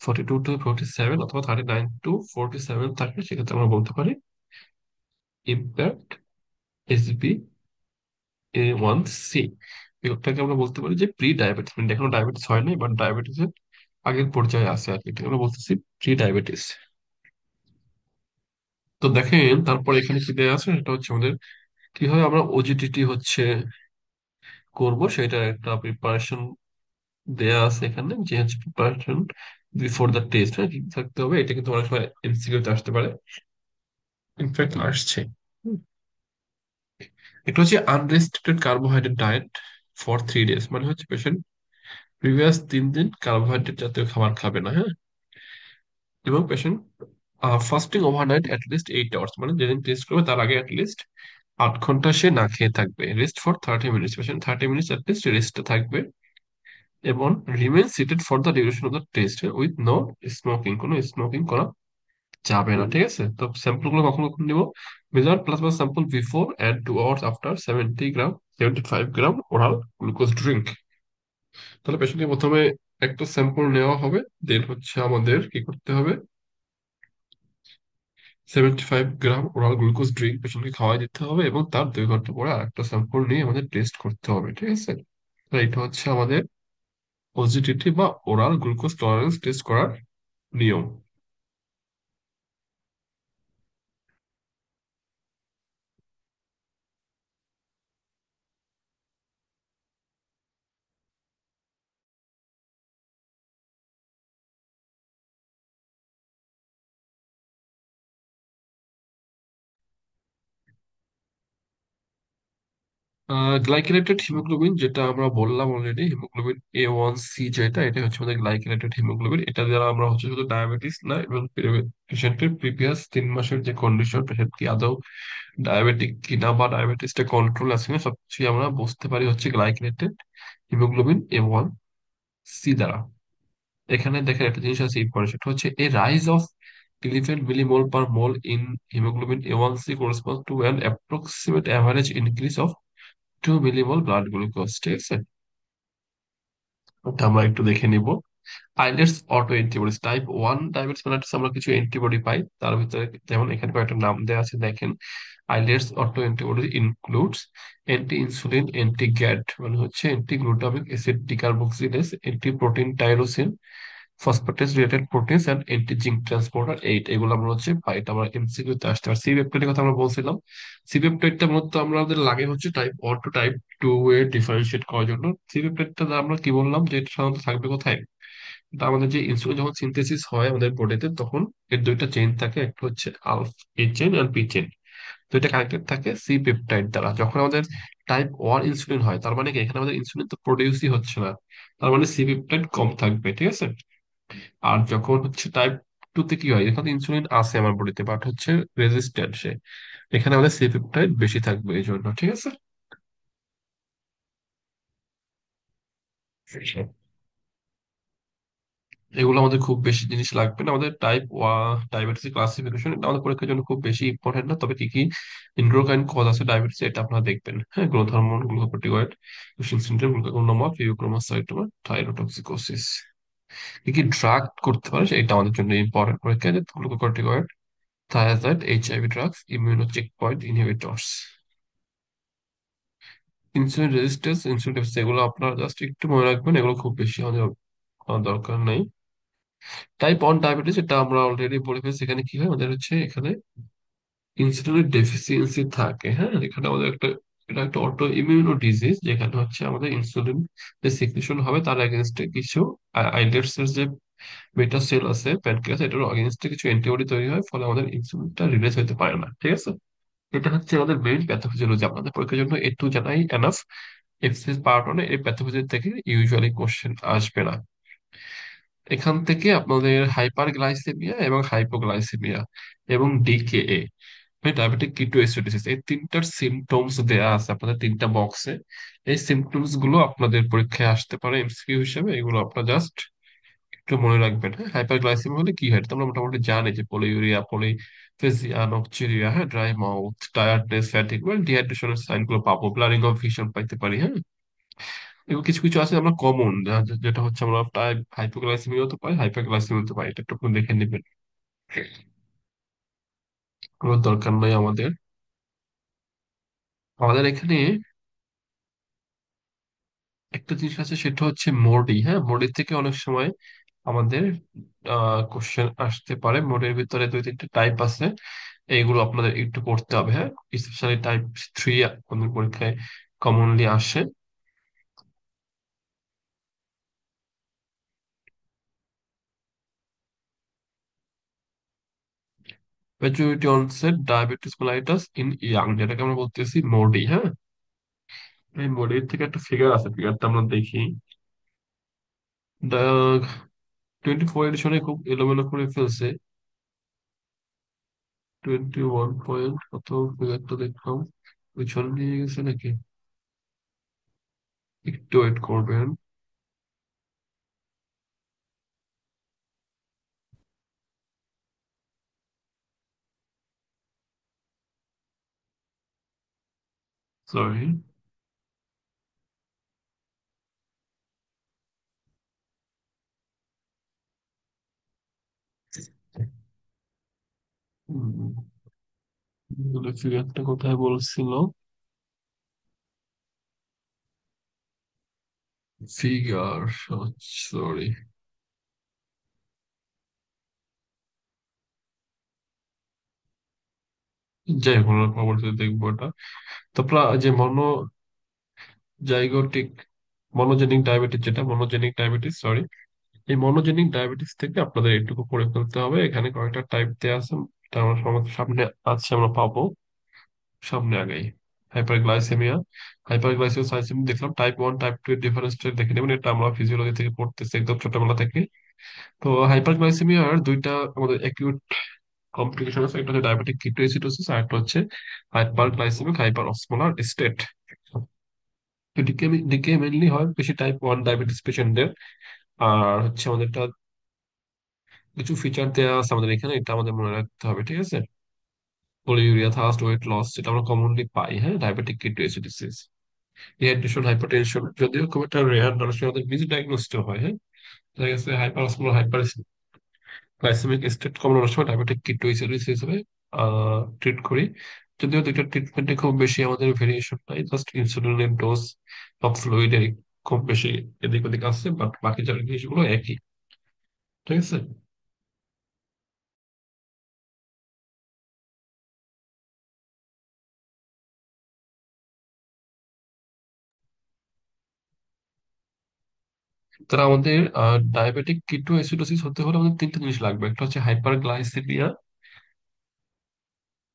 42 to 47 অথবা 39 to 47 থাকে, সেক্ষেত্রে আমরা বলতে পারি ইম্প্যাক্ট SbA1C। এটাকে আমরা বলতে পারি যে প্রি ডায়াবেটিস, মানে এখনো ডায়াবেটিস হয় নাই, বাট ডায়াবেটিসের আগের পর্যায়ে আছে আর কি, এটাকে আমরা বলতেছি প্রি ডায়াবেটিস। তো দেখেন তারপর এখানে কি দেওয়া আছে, সেটা হচ্ছে আমাদের কিভাবে আমরা OGTT হচ্ছে করব, সেটার একটা প্রিপারেশন দেয়া আছে এখানে, যে হচ্ছে প্রিপারেশন বিফোর দ্য টেস্ট, হ্যাঁ, কি থাকতে হবে, এটা কিন্তু অনেক সময় MCকিউ তে আসতে পারে, ইনফ্যাক্ট আসছে। হুম। এটা হচ্ছে unrestricted carbohydrate diet for 3 days, মানে হচ্ছে পেশেন্ট প্রিভিয়াস 3 দিন কার্বোহাইড্রেট জাতীয় খাবার খাবে না, হ্যাঁ, এবং patient fasting overnight at least 8 hours, মানে যেদিন টেস্ট করবে তার আগে অ্যাটলিস্ট 8 ঘন্টা সে না খেয়ে থাকবে। Rest for 30 minutes, patient 30 minutes at least রেস্টে থাকবে, এবং remain seated for the duration of the test with no smoking, কোনো স্মোকিং করা যাবে না, ঠিক আছে? তো স্যাম্পল গুলো কখন কখন নিব, measure plasma sample before and 2 hours after 75 gram oral glucose drink. তাহলে পেশেন্টকে প্রথমে একটা স্যাম্পল নেওয়া হবে, দেন হচ্ছে আমাদের কি করতে হবে, 75 গ্রাম ওরাল গ্লুকোজ ড্রিঙ্ক পেশেন্টকে খাওয়াই দিতে হবে, এবং তার 2 ঘন্টা পরে আরেকটা স্যাম্পল নিয়ে আমাদের টেস্ট করতে হবে, ঠিক আছে? তো এটা হচ্ছে আমাদের OGTT বা ওরাল গ্লুকোজ টলারেন্স টেস্ট করার নিয়ম। গ্লাইকেলেটেড হিমোগ্লোবিন যেটা আমরা বললাম অলরেডি, হিমোগ্লোবিন A1C, যেটা এটা হচ্ছে আমাদের গ্লাইকেলেটেড হিমোগ্লোবিন। এটা দ্বারা আমরা হচ্ছে শুধু ডায়াবেটিস না, এবং পেশেন্টের প্রিভিয়াস 3 মাসের যে কন্ডিশন, পেশেন্ট কি আদৌ ডায়াবেটিক কিনা বা ডায়াবেটিসটা কন্ট্রোল আছে না, সবকিছু আমরা বুঝতে পারি হচ্ছে গ্লাইকেলেটেড হিমোগ্লোবিন A1C দ্বারা। এখানে দেখেন একটা জিনিস আছে ইম্পর্টেন্ট, সেটা হচ্ছে a rise of 11 millimole per mole in haemoglobin A1C corresponds to an approximate average increase of 2 millimole blood glucose. ঠিক আছে, ওটা আমরা একটু দেখে নিব। Islets auto antibodies, type 1 diabetes mellitus আমরা কিছু অ্যান্টিবডি পাই, তার ভিতরে যেমন এখানে কয়েকটা নাম দেওয়া আছে দেখেন। Islets auto antibody includes anti insulin, anti GAD মানে হচ্ছে anti glutamic acid decarboxylase, anti protein tyrosine, phosphatase related proteins and anti zinc transporter 8, এগুলো আমরা হচ্ছে পাই। এটা আমরা এমসিকিউ তে আসতে পারে। সি পেপটাইডের কথা আমরা বলছিলাম, সি পেপটাইডটা মূলত আমাদের লাগে হচ্ছে টাইপ 1 টু টাইপ 2 এ ডিফারেন্সিয়েট করার জন্য। সি পেপটাইডটা আমরা কি বললাম যে এটা সাধারণত থাকবে কোথায়, এটা আমাদের যে ইনসুলিন যখন সিনথেসিস হয় আমাদের বডিতে, তখন এর দুইটা চেইন থাকে, একটা হচ্ছে এ চেইন আর বি চেইন, দুইটা কানেক্টেড থাকে সি পেপটাইড দ্বারা। যখন আমাদের টাইপ 1 ইনসুলিন হয়, তার মানে কি এখানে আমাদের ইনসুলিন তো প্রডিউসই হচ্ছে না, তার মানে সি পেপটাইড কম থাকবে। ঠিক আছে, আর যখন হচ্ছে টাইপ 2 তে কি হয়, এখানে ইনসুলিন আছে আমার বডিতে বাট হচ্ছে রেজিস্ট্যান্ট সে, এখানে আমাদের সি পেপটাইড বেশি থাকবে এই জন্য। ঠিক আছে, এগুলো আমাদের খুব বেশি জিনিস লাগবে না। আমাদের ডায়াবেটিস ক্লাসিফিকেশন এটা আমাদের পরীক্ষার জন্য খুব বেশি ইম্পর্টেন্ট না, তবে কি কি এন্ডোক্রাইন কজ আছে ডায়াবেটিস এটা আপনারা দেখবেন। হ্যাঁ, growth hormone, glucocorticoid, Cushing syndrome, glucagonoma, phaeochromocytoma, thyrotoxicosis. কি কি ড্রাগ করতে পারে এটা আমাদের জন্য ইম্পর্টেন্ট পরীক্ষা, যে glucocorticoid, thiazide, HIV drugs, immuno checkpoint inhibitors, insulin resistance, insulin resistance, এগুলো আপনারা জাস্ট একটু মনে রাখবেন, এগুলো খুব বেশি আমাদের দরকার নাই। টাইপ 1 ডায়াবেটিস এটা আমরা অলরেডি পড়ে ফেলছি। এখানে কি হয় আমাদের হচ্ছে এখানে ইনসুলিনের ডেফিসিয়েন্সি থাকে। হ্যাঁ, এখানে আমাদের একটা, এটা একটা অটো ইমিউনো ডিজিজ, যেখানে হচ্ছে আমাদের ইনসুলিন যে সিক্রেশন হবে তার এগেনস্টে কিছু আইলেটস এর যে বেটা সেল আছে প্যানক্রিয়াস, এটার এগেনস্টে কিছু অ্যান্টিবডি তৈরি হয়, ফলে আমাদের ইনসুলিনটা রিলিজ হতে পারে না। ঠিক আছে, এটা হচ্ছে আমাদের মেইন প্যাথোফিজিওলজি। আপনাদের পরীক্ষার জন্য একটু জানাই এনাফ। এফসিএস পার্ট 1 এই প্যাথোফিজিওলজি থেকে ইউজুয়ালি কোশ্চেন আসবে না। এখান থেকে আপনাদের হাইপার গ্লাইসেমিয়া এবং হাইপোগ্লাইসেমিয়া এবং ডিকেএ, ডায়াবেটিক কিটোএসিডোসিস, এই তিনটার সিমটমস দেয়া আছে আপনাদের 3টা বক্সে। এই সিমটমস গুলো আপনাদের পরীক্ষায় আসতে পারে এমসিকিউ হিসেবে, এগুলো আপনারা জাস্ট একটু মনে রাখবেন। হ্যাঁ, হাইপার গ্লাইসেমিয়া হলে কি হয় এটা আমরা মোটামুটি জানি, যে পলিউরিয়া, পলিফেজিয়া, নকচুরিয়া, হ্যাঁ, ড্রাই মাউথ, টায়ার্ডনেস, ফ্যাটিক বা ডিহাইড্রেশনের সাইন গুলো পাবো, ব্লারিং অফ ভিশন পাইতে পারি। হ্যাঁ, এগুলো কিছু কিছু আছে আমরা কমন, যেটা হচ্ছে আমরা টাইপ হাইপোগ্লাইসেমিয়া হতে পাই, হাইপারগ্লাইসেমিয়া হতে পাই, এটা একটু আপনি দেখে নেবেন, কোনো দরকার নাই আমাদের। আমাদের এখানে একটা জিনিস আছে, সেটা হচ্ছে মোডি। হ্যাঁ, মোডি থেকে অনেক সময় আমাদের কোশ্চেন আসতে পারে। মোডের ভিতরে 2-3টা টাইপ আছে, এইগুলো আপনাদের একটু পড়তে হবে। হ্যাঁ, স্পেশালি টাইপ 3 আমাদের পরীক্ষায় কমনলি আসে। Maturity onset diabetes mellitus in young, যেটাকে আমরা বলতেছি মোডি। হ্যাঁ, এই মোডির থেকে একটা ফিগার আছে, ফিগারটা আমরা দেখি। 24 এডিশনে খুব এলোমেলো করে ফেলছে। 21 পয়েন্ট কত, ফিগারটা দেখলাম পিছনে নিয়ে গেছে নাকি, একটু ওয়েট করবেন। সরি। ফিগারটা কোথায় বলছিল, ফিগার, সরি। যাই হোক, আমরা পরবর্তীতে দেখবো এটা। তারপর যে জাইগোটিক মনোজেনিক ডায়াবেটিস, যেটা মনোজেনিক ডায়াবেটিস, সরি, এই মনোজেনিক ডায়াবেটিস থেকে আপনাদের এটুকু করে ফেলতে হবে। এখানে কয়েকটা টাইপ দেওয়া আছে, এটা আমার সামনে আছে, আমরা পাবো সামনে আগাই। হাইপারগ্লাইসেমিয়া, হাইপারগ্লাইসেমিয়া দেখলাম টাইপ 1 টাইপ 2 এর ডিফারেন্সটা দেখে নেবেন, এটা আমরা ফিজিওলজি থেকে পড়তেছি একদম ছোটবেলা থেকে। তো হাইপারগ্লাইসেমিয়ার দুইটা আমাদের অ্যাকিউট কমপ্লিকেশন আছে, একটা হচ্ছে ডায়াবেটিক কিটোএসিডোসিস আর একটা হচ্ছে হাইপারগ্লাইসেমিক হাইপার অসমোলার স্টেট। তো ডিকে মেনলি হয় বেশি টাইপ 1 ডায়াবেটিস পেশেন্টদের। আর হচ্ছে আমাদের একটা কিছু ফিচার দেওয়া আছে আমাদের এখানে, এটা আমাদের মনে রাখতে হবে, ঠিক আছে? পলিউরিয়া, থার্স্ট, ওয়েট লস, যেটা আমরা কমনলি পাই, হ্যাঁ, ডায়াবেটিক কিটোএসিডোসিস। ডিহাইড্রেশন, হাইপারটেনশন যদিও খুব একটা রেয়ার, মানুষ আমাদের মিস ডায়াগনোসিস হয়, হ্যাঁ। দেখা গেছে hyper osmolar hyper glycaemic state কমানোর অনেক সময় ডায়াবেটিক কিটোএসিডোসিস হিসেবে ট্রিট করি। যদিও দুইটা ট্রিটমেন্টে খুব বেশি আমাদের ভেরিয়েশন নাই, জাস্ট ইনসুলিনের ডোজ বা ফ্লুইডের খুব বেশি এদিক ওদিক আছে, বাট বাকি যার জিনিসগুলো একই, ঠিক আছে। তারা আমাদের ডায়াবেটিক কিটোএসিডোসিস হতে হলে আমাদের তিনটা জিনিস লাগবে। একটা হচ্ছে hyper glycaemia,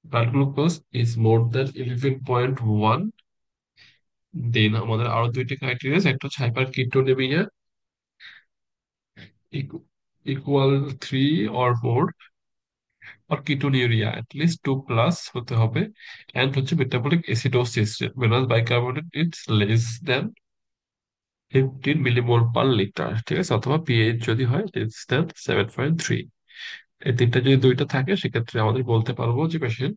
blood glucose is more than 11.1। Then আমাদের আরো দুইটা ক্রাইটেরিয়া, একটা হচ্ছে হাইপার কিটোনেমিয়া ইকুয়াল 3 or 4, আর কিটোনিউরিয়া at least 2+ হতে হবে। এন্ড হচ্ছে metabolic acidosis, venous bicarbonate it's less than 15 millimole per litre, ঠিক আছে, অথবা পিএইচ যদি হয় লেস দেন 7.3। এই তিনটা যদি দুইটা থাকে সেক্ষেত্রে আমাদের বলতে পারবো যে patient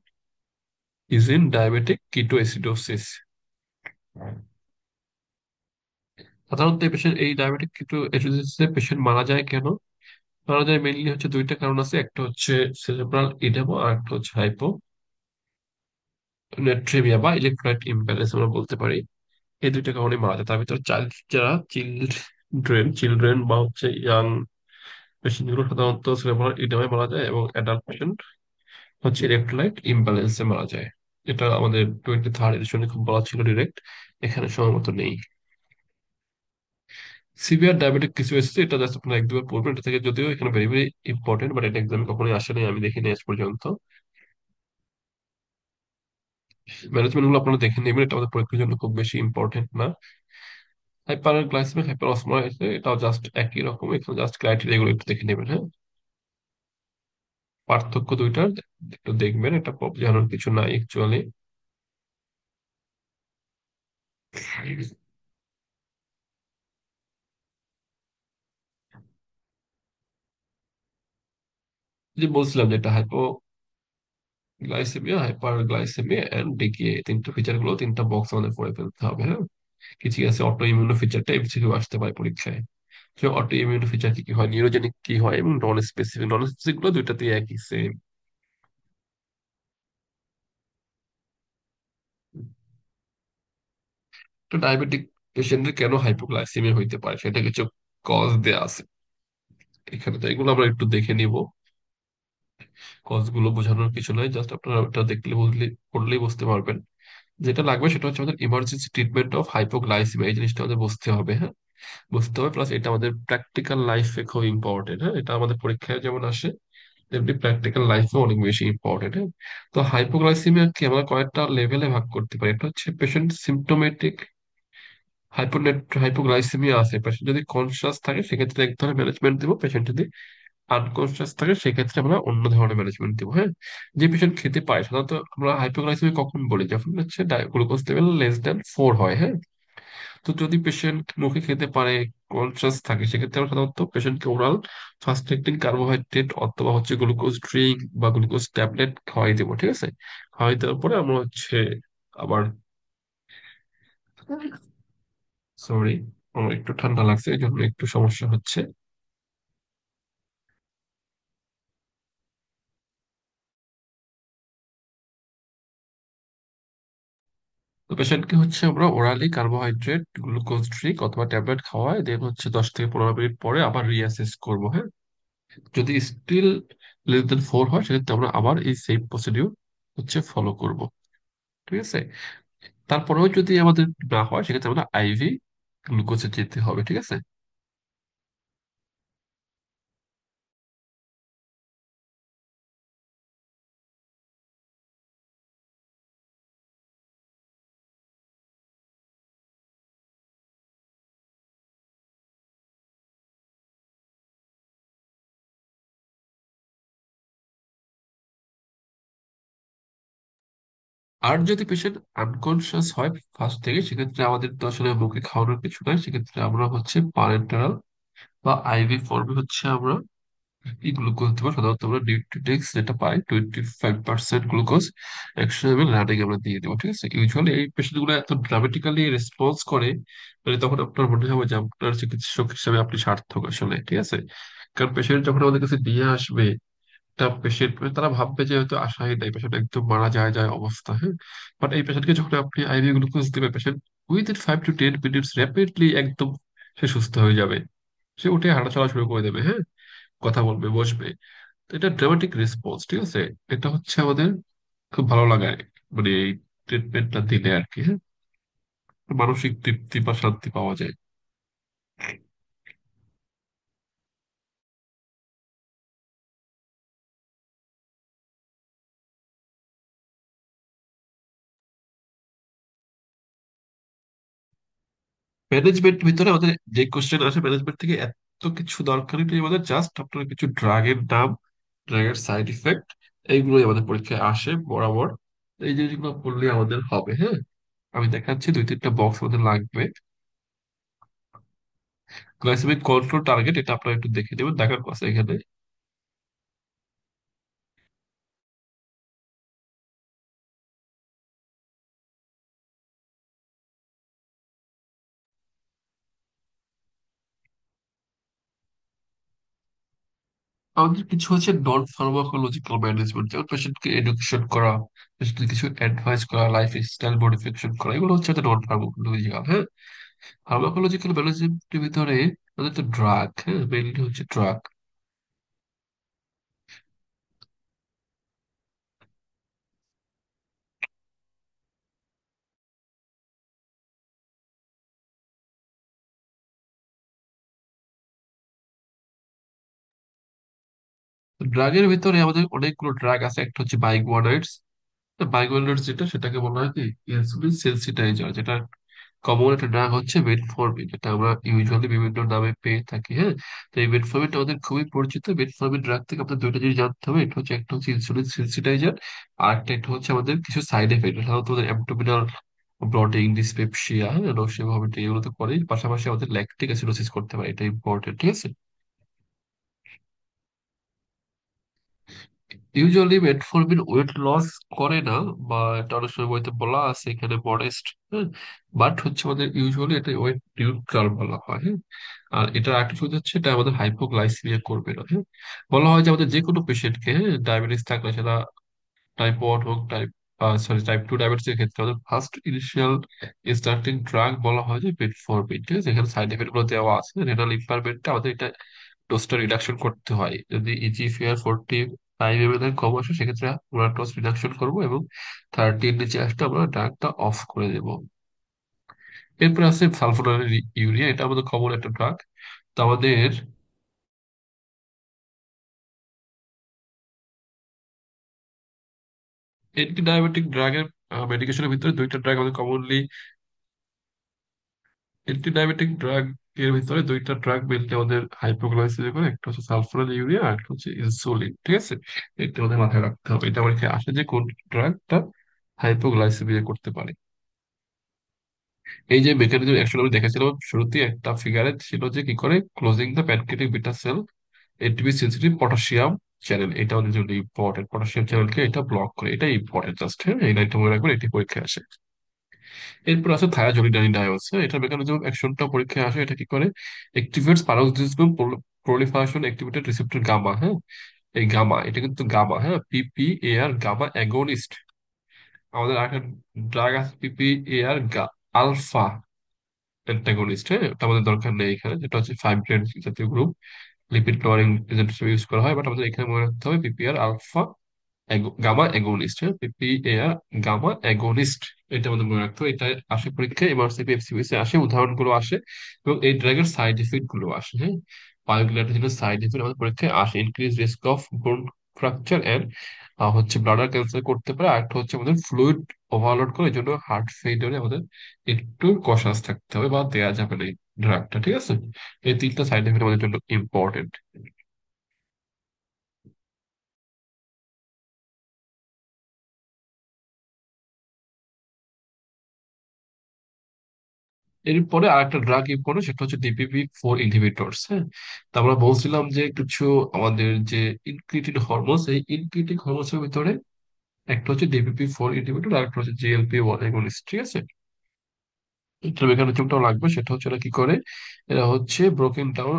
is in diabetic ketoacidosis. সাধারণত এই ডায়াবেটিক কিটোএসিডোসিসে পেশেন্ট মারা যায় কেন? মারা যায় মেইনলি হচ্ছে দুইটা কারণ আছে, একটা হচ্ছে সেরেব্রাল ইডেমা আর একটা হচ্ছে হাইপোনেট্রিমিয়া বা ইলেকট্রোলাইট ইমব্যালেন্স আমরা বলতে পারি। এই দুইটা কারণে মারা যায়। তার ভিতর চাইল্ড, যারা চিলড্রেন বা হচ্ছে ইয়াং পেশেন্ট গুলো সাধারণত সেরেব্রাল ইডেমায় মারা যায়, এবং অ্যাডাল্ট পেশেন্ট হচ্ছে ইলেকট্রোলাইট ইমব্যালেন্সে মারা যায়। এটা আমাদের 23rd এডিশনে খুব বলা ছিল ডিরেক্ট, এখানে সম্ভবত নেই। সিভিয়ার ডায়াবেটিক কিছু এসেছে, এটা জাস্ট আপনার এক দুবার পড়বেন, এটা থেকে যদিও এখানে ভেরি ভেরি ইম্পর্টেন্ট, বাট এটা এক্সামে কখনোই আসে নাই, আমি দেখিনি আজ পর্যন্ত। ম্যানেজমেন্ট গুলো আপনারা দেখে নেবেন, এটা আমাদের পরীক্ষার জন্য খুব বেশি ইম্পর্টেন্ট না। হাইপার গ্লাইসেমিক হাইপার অসমা আছে, এটাও জাস্ট একই রকম, এখানে জাস্ট ক্রাইটেরিয়া গুলো একটু দেখে নেবেন, হ্যাঁ। পার্থক্য দুইটার একটু দেখবেন, এটা জানার কিছু নাই অ্যাকচুয়ালি। যে বলছিলাম যে এটা গ্লাইসেমিয়া, হাইপার গ্লাইসেমিয়া এন্ড ডিকিএ, তিনটা ফিচার গুলো তিনটা বক্স আমাদের পড়ে ফেলতে হবে, হ্যাঁ। কিছু আছে অটো ইমিউনো ফিচারটা এমসিকিউ আসতে পারে পরীক্ষায়। যে অটো ইমিউনো ফিচার কি কি হয়, নিউরোজেনিক কি হয়, এবং নন স্পেসিফিক গুলো দুইটাতেই একই সেম। তো ডায়াবেটিক পেশেন্টের কেন হাইপোগ্লাইসেমিয়া হইতে পারে সেটা কিছু কজ দেয়া আছে এখানে, তো এগুলো আমরা একটু দেখে নিব। কজ গুলো বোঝানোর কিছু নাই, জাস্ট আপনারা এটা দেখলে পড়লেই বুঝতে পারবেন। যেটা লাগবে সেটা হচ্ছে আমাদের ইমার্জেন্সি ট্রিটমেন্ট অফ হাইপোগ্লাইসেমিয়া, এই জিনিসটা আমাদের বুঝতে হবে, হ্যাঁ। বুঝতে হবে, প্লাস এটা আমাদের প্র্যাকটিক্যাল লাইফে খুব ইম্পর্টেন্ট, হ্যাঁ। এটা আমাদের পরীক্ষায় যেমন আসে তেমনি প্র্যাকটিক্যাল লাইফে অনেক বেশি ইম্পর্টেন্ট, হ্যাঁ। তো হাইপোগ্লাইসেমিয়াকে আমরা কয়েকটা লেভেলে ভাগ করতে পারি। একটা হচ্ছে পেশেন্ট সিমটোমেটিক হাইপোগ্লাইসেমিয়া আছে, পেশেন্ট যদি কনসিয়াস থাকে সেক্ষেত্রে এক ধরনের ম্যানেজমেন্ট দিব, পেশেন্ট যদি আনকনসিয়াস থাকে সেক্ষেত্রে আমরা অন্য ধরনের ম্যানেজমেন্ট দিব, হ্যাঁ। যে পেশেন্ট খেতে পায়, সাধারণত আমরা হাইপোগ্লাইসেমিয়া কখন বলি, যখন হচ্ছে গ্লুকোজ লেভেল লেস দেন 4 হয়, হ্যাঁ। তো যদি পেশেন্ট মুখে খেতে পারে, কনসিয়াস থাকে, সেক্ষেত্রে আমরা সাধারণত পেশেন্টকে ওরাল ফাস্ট অ্যাক্টিং কার্বোহাইড্রেট অথবা হচ্ছে গ্লুকোজ ড্রিঙ্ক বা গ্লুকোজ ট্যাবলেট খাওয়াই দেবো, ঠিক আছে। খাওয়াই দেওয়ার পরে আমরা হচ্ছে আবার, সরি, আমার একটু ঠান্ডা লাগছে এই জন্য একটু সমস্যা হচ্ছে। তো পেশেন্টকে হচ্ছে আমরা ওরালি কার্বোহাইড্রেট, গ্লুকোজ ড্রিঙ্ক অথবা ট্যাবলেট খাওয়াই, দেন হচ্ছে 10 থেকে 15 মিনিট পরে আবার রিঅ্যাসেস করবো, হ্যাঁ। যদি স্টিল লেস দেন 4 হয় সেক্ষেত্রে আমরা আবার এই সেম প্রসিডিউর হচ্ছে ফলো করব, ঠিক আছে। তারপরেও যদি আমাদের না হয় সেক্ষেত্রে আমরা আইভি গ্লুকোজে যেতে হবে, ঠিক আছে। আর যদি পেশেন্ট আনকনসিয়াস হয় ফার্স্ট থেকে, সেক্ষেত্রে আমাদের তো আসলে মুখে খাওয়ানোর কিছু নাই, সেক্ষেত্রে আমরা হচ্ছে পারেন্টারাল বা আইভি ফর্মে হচ্ছে আমরা এই গ্লুকোজ দেবো। সাধারণত আমরা নিউট্রিটেক্স যেটা পাই 25% গ্লুকোজ 100 ml রানিং আমরা দিয়ে দেবো, ঠিক আছে। ইউজুয়ালি এই পেশেন্ট গুলো এত ড্রামাটিক্যালি রেসপন্স করে, মানে তখন আপনার মনে হবে যে আপনার চিকিৎসক হিসেবে আপনি সার্থক আসলে, ঠিক আছে। কারণ পেশেন্ট যখন আমাদের কাছে দিয়ে আসবে, একটা পেশেন্ট তারা ভাববে যে হয়তো আশাই নাই, পেশেন্ট একদম মারা যায় যায় অবস্থা, হ্যাঁ। বাট এই পেশেন্টকে যখন আপনি আইভি গ্লুকোজ দিবেন, patient within 5 to 10 minutes rapidly একদম সে সুস্থ হয়ে যাবে। সে উঠে হাঁটাচলা শুরু করে দেবে, হ্যাঁ, কথা বলবে, বসবে। তো এটা ড্রামাটিক রেসপন্স, ঠিক আছে। এটা হচ্ছে আমাদের খুব ভালো লাগায়, মানে এই ট্রিটমেন্টটা দিলে আর কি, হ্যাঁ, মানসিক তৃপ্তি বা শান্তি পাওয়া যায়। ম্যানেজমেন্ট ভিতরে আমাদের যে কোশ্চেন আসে ম্যানেজমেন্ট থেকে, এত কিছু দরকারই নেই আমাদের, জাস্ট আপনার কিছু ড্রাগের নাম, ড্রাগের সাইড ইফেক্ট, এইগুলোই আমাদের পরীক্ষায় আসে বরাবর। এই জিনিসগুলো পড়লে আমাদের হবে, হ্যাঁ। আমি দেখাচ্ছি 2-3টা বক্স আমাদের লাগবে। গ্লাইসেমিক কন্ট্রোল টার্গেট, এটা আপনারা একটু দেখে নেবেন, দেখার কথা এখানে। আমাদের কিছু হচ্ছে নন ফার্মাকোলজিক্যাল ম্যানেজমেন্ট, যেমন পেশেন্টকে এডুকেশন করা, পেশেন্টকে কিছু অ্যাডভাইস করা, লাইফ স্টাইল মডিফিকেশন করা, এগুলো হচ্ছে নন ফার্মাকোলজিক্যাল, হ্যাঁ। ফার্মাকোলজিক্যাল ম্যানেজমেন্টের ভিতরে আমাদের তো ড্রাগ, হ্যাঁ, মেইনলি হচ্ছে ড্রাগ। ড্রাগের ভিতরে আমাদের অনেকগুলো ড্রাগ আছে। একটা হচ্ছে বাইগুয়ানাইডস। বাইগুয়ানাইডস যেটা, সেটাকে বলা হয় কি ইনসুলিন সেন্সিটাইজার, যেটা কমন একটা ড্রাগ হচ্ছে মেটফর্মিন, যেটা আমরা ইউজুয়ালি বিভিন্ন নামে পেয়ে থাকি, হ্যাঁ। তো এই মেটফর্মিনটা আমাদের খুবই পরিচিত। মেটফর্মিন ড্রাগ থেকে আপনার দুইটা জিনিস জানতে হবে, এটা হচ্ছে একটা হচ্ছে ইনসুলিন সেন্সিটাইজার, আর একটা এটা হচ্ছে আমাদের কিছু সাইড এফেক্ট, সাধারণত আমাদের অ্যাবডোমিনাল ব্লটিং, ডিসপেপসিয়া, হ্যাঁ, নসিয়া ভমিটিং, এগুলো তো করে। পাশাপাশি আমাদের ল্যাকটিক অ্যাসিডোসিস করতে পারে, এটা ইম্পর্টেন্ট, ঠিক আছে। ইউজুয়ালি মেটফর্মিন ওয়েট লস করে না, বা এটা অনেক সময় বইতে বলা আছে এখানে মডেস্ট, হ্যাঁ। বাট হচ্ছে আমাদের ইউজুয়ালি এটা ওয়েট নিউট্রাল বলা হয়, হ্যাঁ। আর এটা একটা সুবিধা হচ্ছে এটা আমাদের হাইপোগ্লাইসিমিয়া করবে না, হ্যাঁ। বলা হয় যে আমাদের যে কোনো পেশেন্টকে, হ্যাঁ, ডায়াবেটিস থাকলে, সেটা টাইপ 1 হোক, টাইপ 2 ডায়াবেটিসের ক্ষেত্রে আমাদের ফার্স্ট ইনিশিয়াল স্টার্টিং ড্রাগ বলা হয় যে মেটফর্মিন, ঠিক আছে। এখানে সাইড এফেক্ট গুলো দেওয়া আছে, রেনাল ইম্পারমেন্টটা আমাদের এটা ডোজটা রিডাকশন করতে হয়। যদি ইজিফিয়ার 45 ml এর কম আসে, সেক্ষেত্রে আমরা ডোজ রিডাকশন করবো, এবং 30 এর নিচে আসলে আমরা ড্রাগটা অফ করে দেবো। এরপর আছে সালফোনাইল ইউরিয়া, এটা আমাদের কমন একটা ড্রাগ। তো আমাদের অ্যান্টি ডায়াবেটিক ড্রাগের মেডিকেশনের ভিতরে দুইটা ড্রাগ আমাদের কমনলি, অ্যান্টি ডায়াবেটিক ড্রাগ এর ভিতরে দুইটা ড্রাগ মেনলি আমাদের হাইপোগ্লাইসেমিয়া করে, একটা হচ্ছে সালফোনাইল ইউরিয়া, আর একটা হচ্ছে ইনসুলিন, ঠিক আছে। এটা আমাদের মাথায় রাখতে হবে, এটা আমার খেয়াল আসে যে কোন ড্রাগটা হাইপোগ্লাইসেমিয়া করতে পারে। এই যে মেকানিজম অ্যাকশন আমি দেখেছিলাম শুরুতে একটা ফিগারে ছিল, যে কি করে closing the pancreatic beta sell ATP sensitive potassium channel, এটা আমাদের জন্য ইম্পর্টেন্ট। পটাশিয়াম চ্যানেলকে এটা ব্লক করে, এটা ইম্পর্টেন্ট জাস্ট, হ্যাঁ, এই লাইনটা মনে রাখবেন, এটি পরীক্ষায় আসে। এরপর আছে থায়াজোলিডাইন, এটা মেকানিজম অ্যাকশনটা পরীক্ষায় আসে। এটা কি করে activates peroxisome proliferation activated receptor gamma, হ্যাঁ। এই গামা, এটা কিন্তু গামা, হ্যাঁ, পিপিএআর গামা অ্যাগোনিস্ট। আমাদের আরেকটা ড্রাগ আছে পিপিএআর আলফা অ্যান্টাগনিস্ট, হ্যাঁ, ওটা আমাদের দরকার নেই এখানে, যেটা হচ্ছে ফাইব্রেট জাতীয় গ্রুপ, লিপিড ক্লোরিং এজেন্ট হিসেবে ইউজ করা হয়। বাট আমাদের এখানে মনে রাখতে হবে পিপিআর আলফা গামা অ্যাগোনিস্ট, হ্যাঁ, পিপিএআর গামা অ্যাগোনিস্ট, এটা আমাদের মনে রাখতে হবে। এটা আসে পরীক্ষায়, এমআরসিপি, এফসিপিসি আসে, উদাহরণগুলো আসে, এবং এই ড্রাগের সাইড এফেক্ট গুলো আসে, হ্যাঁ। বায়োগ্লাটাজিনের সাইড এফেক্ট আমাদের পরীক্ষায় আসে, increase risk of bone fracture and হচ্ছে ব্লাডার ক্যান্সার করতে পারে। আর একটা হচ্ছে আমাদের ফ্লুইড ওভারলোড করে, এই জন্য হার্ট ফেলিওরে আমাদের একটু কশাস থাকতে হবে, বা দেয়া যাবে না এই ড্রাগটা, ঠিক আছে। এই তিনটা সাইড এফেক্ট আমাদের জন্য ইম্পর্টেন্ট। এরপরে আরেকটা ড্রাগ ইম্পর্টেন্ট, সেটা হচ্ছে DPP-4 ইনহিবিটরস। হ্যাঁ, তা আমরা বলছিলাম যে কিছু আমাদের যে ইনক্রিটিন হরমোনস, এই ইনক্রিটিন হরমোনসের ভিতরে একটা হচ্ছে DPP-4 ইনহিবিটর আর একটা হচ্ছে GLP-1 এগোনিস্ট। ঠিক আছে, এটার মেকানিজমটাও লাগবে। সেটা হচ্ছে এরা কি করে, এরা হচ্ছে ব্রোকেন ডাউন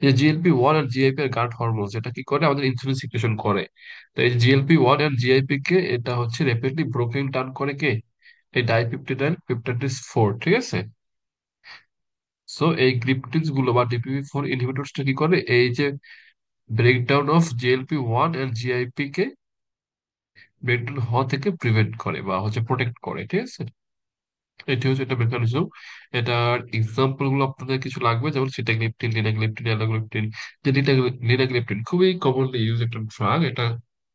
যে GLP-1 আর জিআইপি এর গার্ড হরমোন, যেটা কি করে আমাদের ইনসুলিন সিক্রেশন করে। তো এই GLP-1 আর জিআইপি কে এটা হচ্ছে রেপিডলি ব্রোকেন ডাউন করে কে, এই ডাইপেপটিডাইল পেপটাইডিস 4। ঠিক আছে, সো এই গ্লিপটিনস গুলো বা DPP-4 ইনহিবিটরসটা কি করে, এই যে breakdown of GLP-1 and GIP কে ব্রেকডাউন হওয়া থেকে প্রিভেন্ট করে বা হচ্ছে প্রোটেক্ট করে। ঠিক আছে, এটি হচ্ছে একটা মেকানিজম। এটার এক্সাম্পল গুলো আপনাদের কিছু লাগবে, যেমন সিটাগ্লিপটিন, লিনাগ্লিপটিন, অ্যালাগ্লিপটিন। যে লিনাগ্লিপটিন খুবই কমনলি ইউজ একটা ড্রাগ, এটা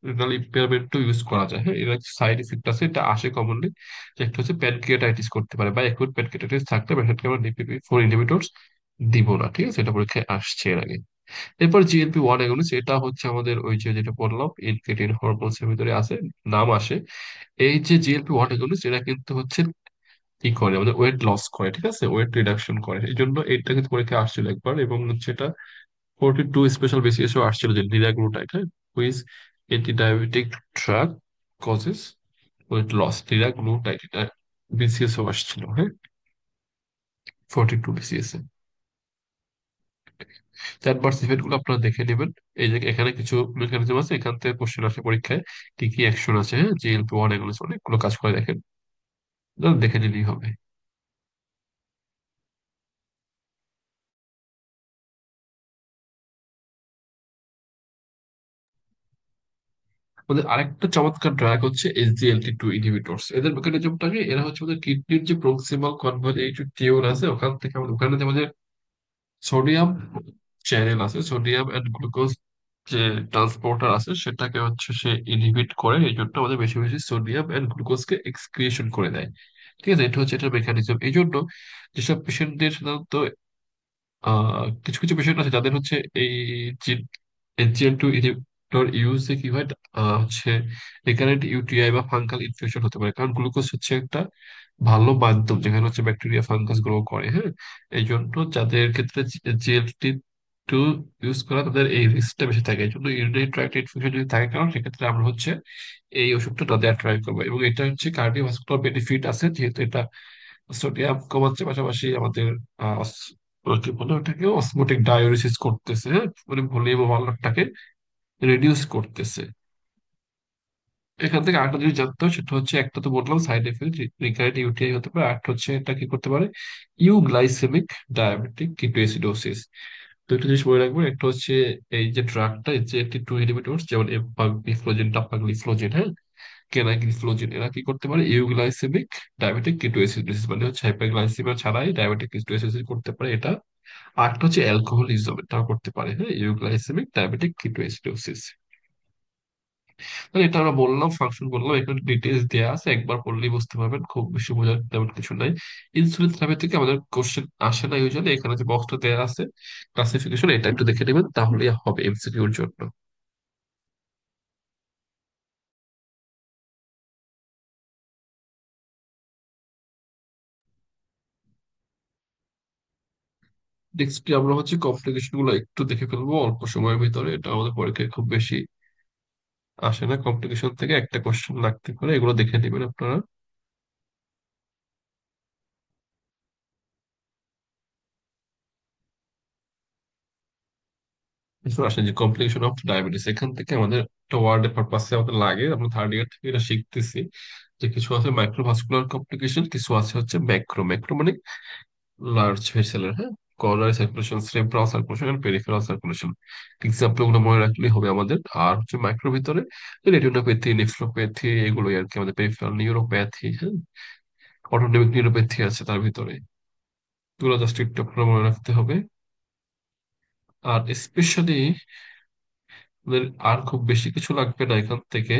রিনাল ইম্পেয়ারমেন্টও ইউজ করা যায়। হ্যাঁ, এর সাইড এফেক্ট আছে, এটা আসে কমনলি। একটা হচ্ছে প্যানক্রিয়াটাইটিস করতে পারে বা অ্যাকুট প্যানক্রিয়াটাইটিস থাকলে পেশেন্টকে আমরা DPP-4 ইনহিবিটরস দিব না। ঠিক আছে, এটা পরীক্ষায় আসছে এর আগে। এরপর GLP-1 এগুলো, এটা হচ্ছে আমাদের ওই যে যেটা বললাম ইনক্রিটিন হরমোনস এর ভিতরে আছে, নাম আসে। এই যে GLP-1 এগুলো, এটা কিন্তু হচ্ছে কি করে, আমাদের ওয়েট লস করে। ঠিক আছে, ওয়েট রিডাকশন করে, এই জন্য এটা কিন্তু পরীক্ষা আসছিল একবার, এবং হচ্ছে এটা 42 স্পেশাল বেসিসও আসছিল যে লিরাগ্লুটাইড। হ্যাঁ, which anti diabetic drug causes weight loss, liraglutide, এটা বিসিএসও আসছিল। হ্যাঁ, 42 বিসিএস এ। অ্যাডভার্স ইফেক্ট গুলো আপনারা দেখে নেবেন। এই যে এখানে কিছু মেকানিজম আছে, এখান থেকে কোশ্চেন আসে পরীক্ষায়, কি কি অ্যাকশন আছে। হ্যাঁ, GLP-1 এগুলো অনেকগুলো কাজ করে, দেখেন, দেখে নিলেই হবে। ওদের আরেকটা চমৎকার ড্রাগ হচ্ছে SGLT2 ইনহিবিটরস। এদের মেকানিজমটাকে, এরা হচ্ছে আমাদের কিডনির যে প্রক্সিমাল কনভার্জেটিভ টিউব আছে, ওখান থেকে ওখানে যে আমাদের সোডিয়াম চ্যানেল আছে, সোডিয়াম এন্ড গ্লুকোজ যে ট্রান্সপোর্টার আছে, সেটাকে হচ্ছে সে ইনহিবিট করে, এই জন্য আমাদের বেশি বেশি সোডিয়াম এন্ড গ্লুকোজকে এক্সক্রিয়েশন করে দেয়। ঠিক আছে, এটা হচ্ছে এটার মেকানিজম। এই জন্য যেসব পেশেন্টদের সাধারণত কিছু কিছু পেশেন্ট আছে যাদের হচ্ছে এই SGLT2 ইনহিবিটর ইউজে কি হয়, হচ্ছে রিকারেন্ট ইউটিআই বা ফাঙ্গাল ইনফেকশন হতে পারে, কারণ গ্লুকোজ হচ্ছে একটা ভালো মাধ্যম যেখানে হচ্ছে ব্যাকটেরিয়া ফাঙ্গাস গ্রো করে। হ্যাঁ, এই জন্য যাদের ক্ষেত্রে GLT-2 ইউজ করা, তাদের এই রিস্কটা বেশি থাকে। এই জন্য ইউরিনারি ট্র্যাক্ট ইনফেকশন যদি থাকে, কারণ সেক্ষেত্রে আমরা হচ্ছে এই ওষুধটা না দেওয়ার ট্রাই করবো। এবং এটা হচ্ছে কার্ডিওভাস্কুলার বেনিফিট আছে, যেহেতু এটা সোডিয়াম কমাচ্ছে, পাশাপাশি আমাদের কি বলে ওটাকে, অসমোটিক ডায়োরিসিস করতেছে। হ্যাঁ, মানে ভলিউম ওভারলোডটাকে রিডিউস করতেছে। এখান থেকে আরেকটা জিনিস জানতে হবে, সেটা হচ্ছে একটা তো বললাম সাইড এফেক্ট, রিকারেন্ট ইউটিআই হতে পারে, আরেকটা হচ্ছে এটা কি করতে পারে, ইউগ্লাইসেমিক ডায়াবেটিক কিটোএসিডোসিস। দুটো জিনিস মনে রাখবেন, একটা হচ্ছে এই যে ড্রাগটা, যে একটি টু ইনহিবিটরস, যেমন এপাগ্লিফ্লোজিন, টাপাগ্লিফ্লোজিন, হ্যাঁ, কেনাগ্লিফ্লোজিন, এরা কি করতে পারে, ইউগ্লাইসেমিক ডায়াবেটিক কিটোএসিডোসিস, মানে হচ্ছে হাইপারগ্লাইসেমিয়া ছাড়াই ডায়াবেটিক কিটোএসিডোসিস করতে পারে এটা। আরেকটা হচ্ছে অ্যালকোহলিজম, এটাও করতে পারে। হ্যাঁ, ইউগ্লাইসেমিক ডায়াবেটিক কিটোএসিডোসিস। তাহলে এটা আমরা বললাম, ফাংশন বললাম, এখানে ডিটেলস দেওয়া আছে, একবার পড়লেই বুঝতে পারবেন, খুব বেশি বোঝার তেমন কিছু নাই। ইনসুলিন থেরাপি থেকে আমাদের কোশ্চেন আসে না ইউজুয়ালি, এখানে যে বক্সটা দেওয়া আছে ক্লাসিফিকেশন, এটা একটু দেখে নেবেন, তাহলেই হবে MCQর জন্য। নেক্সট আমরা হচ্ছে কমপ্লিকেশন গুলো একটু দেখে ফেলবো অল্প সময়ের ভিতরে, এটা আমাদের পরীক্ষায় খুব বেশি আসে না, কমপ্লিকেশন থেকে একটা কোশ্চেন লাগতে পারে, এগুলো দেখে নেবেন আপনারা। এরপর আসেন যে কমপ্লিকেশন অফ ডায়াবেটিস, এখান থেকে আমাদের একটা ওয়ার্ডের পারপাসে আমাদের লাগে, আমরা থার্ড ইয়ার থেকে এটা শিখতেছি, যে কিছু আছে মাইক্রোভাস্কুলার কমপ্লিকেশন, কিছু আছে হচ্ছে ম্যাক্রো। ম্যাক্রো মানে লার্জ ভেসেলের, হ্যাঁ, coronary circulation, cerebral circulation and peripheral circulation, example গুলো মনে রাখলেই হবে আমাদের। আর হচ্ছে মাইক্রো ভিতরে রেটিনোপ্যাথি, নেফ্রোপ্যাথি, এগুলোই আর কি, আমাদের পেরিফেরাল নিউরোপ্যাথি, হ্যাঁ, অটোনমিক নিউরোপ্যাথি আছে তার ভিতরে, এগুলো জাস্ট একটু আপনার মনে রাখতে হবে। আর স্পেশালি আমাদের আর খুব বেশি কিছু লাগবে না এখান থেকে,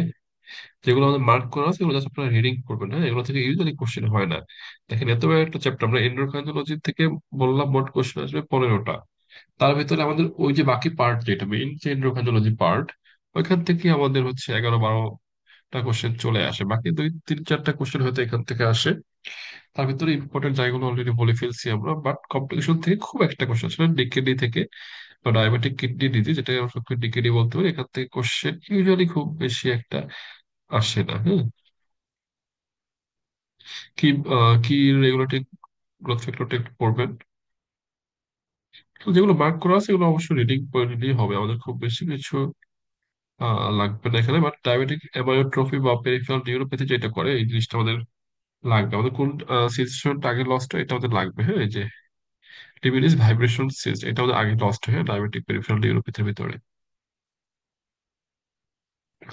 যেগুলো আমাদের মার্ক করা আছে এগুলো জাস্ট আপনারা রিডিং করবেন। হ্যাঁ, এগুলো থেকে ইউজুয়ালি কোশ্চেন হয় না। দেখেন, এত বড় একটা চ্যাপ্টার, আমরা এন্ডোক্রাইনোলজি থেকে বললাম মোট কোশ্চেন আসবে 15টা, তার ভিতরে আমাদের ওই যে বাকি পার্ট, যেটা মেইন যে এন্ডোক্রাইনোলজি পার্ট, ওইখান থেকে আমাদের হচ্ছে 11-12টা কোশ্চেন চলে আসে, বাকি দুই তিন চারটা কোশ্চেন হয়তো এখান থেকে আসে। তার ভিতরে ইম্পর্টেন্ট জায়গাগুলো অলরেডি বলে ফেলছি আমরা, বাট কমপ্লিকেশন থেকে খুব একটা কোশ্চেন আসলে ডিকেডি থেকে বা ডায়াবেটিক কিডনি ডিজিজ, যেটা আমরা সবকে ডিকেডি বলতে পারি, এখান থেকে কোশ্চেন ইউজুয়ালি খুব বেশি একটা আসে না। হ্যাঁ, কি কি রেগুলেটরি গ্রোথ ফ্যাক্টরটা একটু পড়বেন। তো যেগুলো মার্ক করা আছে এগুলো অবশ্যই রিডিং করে নিলেই হবে, আমাদের খুব বেশি কিছু লাগবে না এখানে। বাট ডায়াবেটিক অ্যামায়োট্রফি বা পেরিফেরাল নিউরোপ্যাথি যেটা করে, এই জিনিসটা আমাদের লাগবে। আমাদের কোন সিচুয়েশনটা আগে লস্ট হয় এটা আমাদের লাগবে। হ্যাঁ, এই যে টিবিডিস ভাইব্রেশন সিস্ট, এটা আমাদের আগে লস্ট হয় ডায়াবেটিক পেরিফেরাল নিউরোপ্যাথির ভিতরে।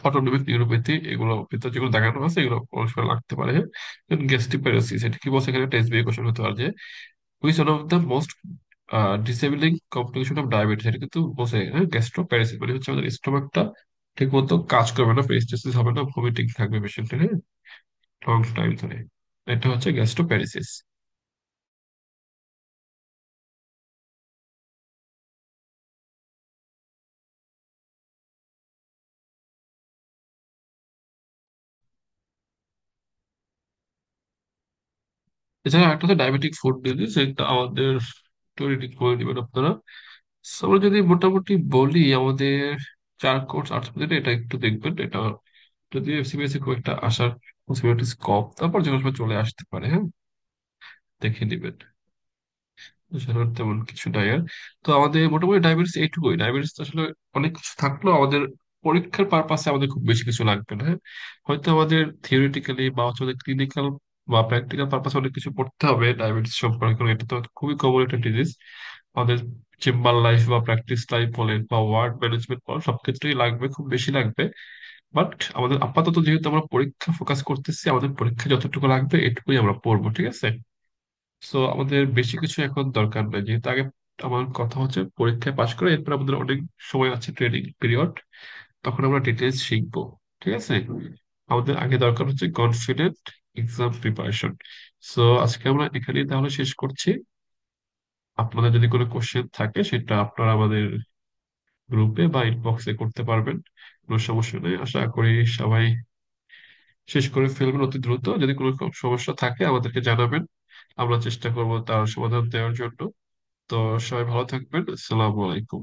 অটোনমিক নিউরোপ্যাথি এগুলো ভিতরে যেগুলো দেখানো আছে এগুলো অনেক সময় লাগতে পারে। হ্যাঁ, গ্যাস্ট্রিপাইরোসিস, এটা কি বলছে এখানে টেস্ট বিয়ে কোশ্চেন হতে পারে যে which one of the most disabling complication of diabetes, এটা কিন্তু বলছে। হ্যাঁ, গ্যাস্ট্রোপ্যারালাইসিস মানে হচ্ছে আমাদের স্টোমাকটা ঠিক মতো কাজ করবে না, পেরিস্টালসিস হবে না, ভমিটিং থাকবে পেশেন্টের। হ্যাঁ, লং টাইম ধরে। এটা হচ্ছে গ্যাস্ট্রোপ্যারালাইসিস। এছাড়া একটা হচ্ছে ডায়াবেটিক ফুড ডিজিজ, এটা আমাদের তৈরি করে দিবেন আপনারা। So, আমরা যদি মোটামুটি বলি আমাদের 4 কোর্স আর্টস সাবজেক্টে এটা একটু দেখবেন। এটা যদি এফসিবিএসসি খুব একটা আসার পসিবিলিটিস কম, তারপর যে কোনো সময় চলে আসতে পারে। হ্যাঁ, দেখে নিবেন। এছাড়া তেমন কিছু নাই আর। তো আমাদের মোটামুটি ডায়াবেটিস এইটুকুই। ডায়াবেটিস আসলে অনেক কিছু থাকলেও আমাদের পরীক্ষার পারপাসে আমাদের খুব বেশি কিছু লাগবে না। হ্যাঁ, হয়তো আমাদের থিওরিটিক্যালি বা হচ্ছে ক্লিনিক্যাল বা প্র্যাকটিক্যাল পারপাসে অনেক কিছু পড়তে হবে ডায়াবেটিস সম্পর্কে, কারণ এটা তো খুবই কমন একটা ডিজিজ। আমাদের চেম্বার লাইফ বা প্র্যাকটিস লাইফ বলেন বা ওয়ার্ড ম্যানেজমেন্ট বলেন, সব ক্ষেত্রেই লাগবে, খুব বেশি লাগবে। বাট আমাদের আপাতত যেহেতু আমরা পরীক্ষা ফোকাস করতেছি, আমাদের পরীক্ষা যতটুকু লাগবে এটুকুই আমরা পড়বো, ঠিক আছে? সো আমাদের বেশি কিছু এখন দরকার নেই, যেহেতু আগে আমার কথা হচ্ছে পরীক্ষায় পাশ করে এরপর আমাদের অনেক সময় আছে ট্রেনিং পিরিয়ড, তখন আমরা ডিটেলস শিখবো। ঠিক আছে, আমাদের আগে দরকার হচ্ছে কনফিডেন্ট এক্সাম প্রিপারেশন। সো আজকে আমরা এখানেই তাহলে শেষ করছি। আপনাদের যদি কোনো কোশ্চেন থাকে সেটা আপনারা আমাদের গ্রুপে বা ইনবক্সে করতে পারবেন, কোনো সমস্যা নেই। আশা করি সবাই শেষ করে ফেলবেন অতি দ্রুত। যদি কোনো সমস্যা থাকে আমাদেরকে জানাবেন, আমরা চেষ্টা করবো তার সমাধান দেওয়ার জন্য। তো সবাই ভালো থাকবেন। আসসালামু আলাইকুম।